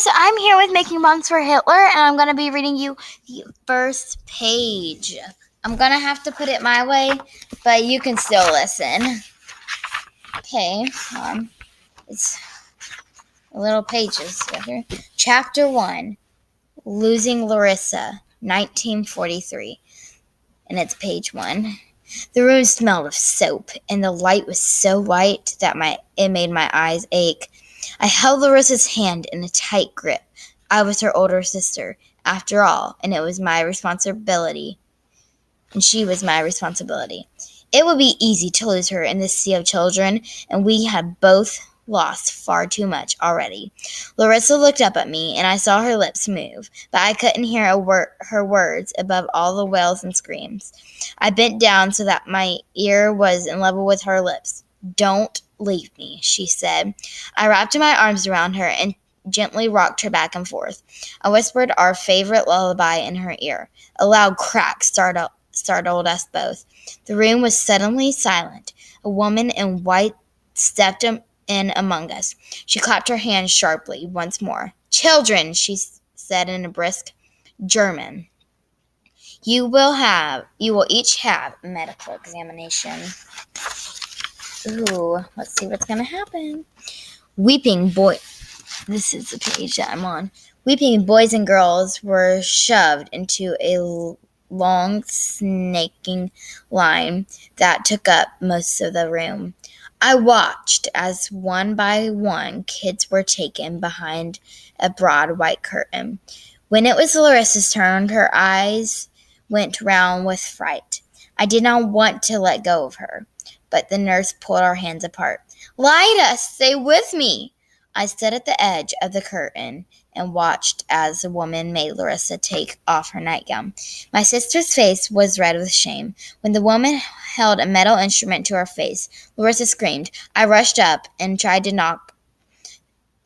guys, so I'm here with Making Moms for Hitler, and I'm going to be reading you the first page. I'm going to have to put it my way, but you can still listen. Okay, it's little pages right here. Chapter 1, Losing Larissa, 1943, and it's page 1. The room smelled of soap, and the light was so white that it made my eyes ache. I held Larissa's hand in a tight grip. I was her older sister, after all, and it was my responsibility. And she was my responsibility. It would be easy to lose her in this sea of children, and we had both lost far too much already. Larissa looked up at me, and I saw her lips move, but I couldn't hear her words above all the wails and screams. I bent down so that my ear was in level with her lips. "Don't leave me," she said. I wrapped my arms around her and gently rocked her back and forth. I whispered our favorite lullaby in her ear. A loud crack startled us both. The room was suddenly silent. A woman in white stepped in among us. She clapped her hands sharply once more. "Children," she said in a brisk German, You will each have a medical examination." Ooh, let's see what's gonna happen. This is the page that I'm on. Weeping boys and girls were shoved into a long, snaking line that took up most of the room. I watched as one by one kids were taken behind a broad white curtain. When it was Larissa's turn, her eyes went round with fright. I did not want to let go of her, but the nurse pulled our hands apart. "Lyda, stay with me!" I stood at the edge of the curtain and watched as the woman made Larissa take off her nightgown. My sister's face was red with shame. When the woman held a metal instrument to her face, Larissa screamed. I rushed up and tried to knock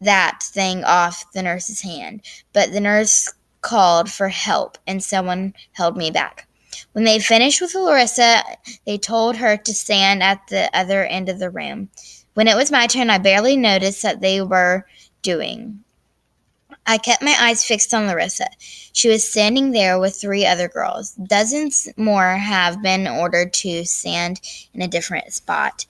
that thing off the nurse's hand, but the nurse called for help and someone held me back. When they finished with Larissa, they told her to stand at the other end of the room. When it was my turn, I barely noticed what they were doing. I kept my eyes fixed on Larissa. She was standing there with 3 other girls. Dozens more have been ordered to stand in a different spot.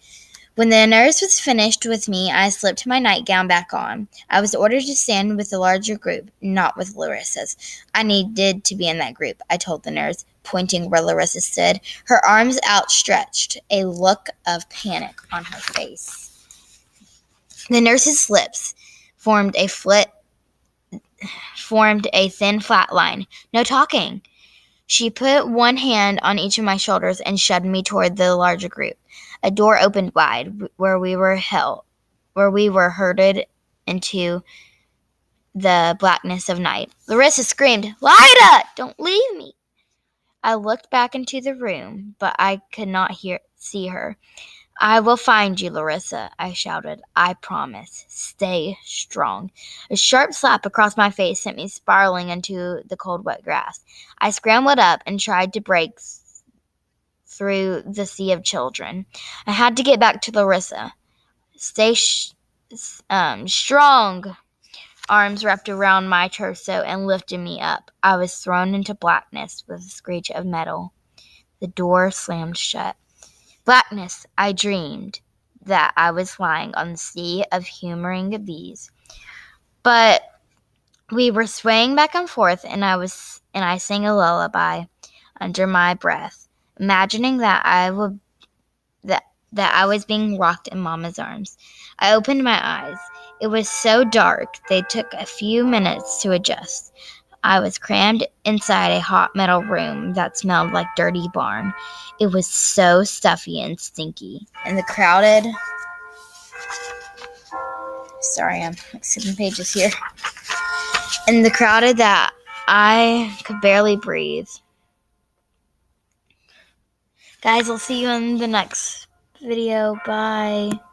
When the nurse was finished with me, I slipped my nightgown back on. I was ordered to stand with the larger group, not with Larissa's. I needed to be in that group, I told the nurse, pointing where Larissa stood, her arms outstretched, a look of panic on her face. The nurse's lips formed a thin, flat line. "No talking." She put one hand on each of my shoulders and shoved me toward the larger group. A door opened wide, where we were herded into the blackness of night. Larissa screamed, "Lyda, don't leave me!" I looked back into the room, but I could not see her. "I will find you, Larissa," I shouted. "I promise. Stay strong." A sharp slap across my face sent me spiraling into the cold, wet grass. I scrambled up and tried to break through the sea of children. I had to get back to Larissa. "Stay strong." Arms wrapped around my torso and lifted me up. I was thrown into blackness with a screech of metal. The door slammed shut. Blackness. I dreamed that I was lying on the sea of humming bees. But we were swaying back and forth, and I sang a lullaby under my breath, imagining that I was being rocked in Mama's arms. I opened my eyes. It was so dark, they took a few minutes to adjust. I was crammed inside a hot metal room that smelled like dirty barn. It was so stuffy and stinky. And I'm skipping pages here. And the crowded that I could barely breathe. Guys, I'll see you in the next video. Bye.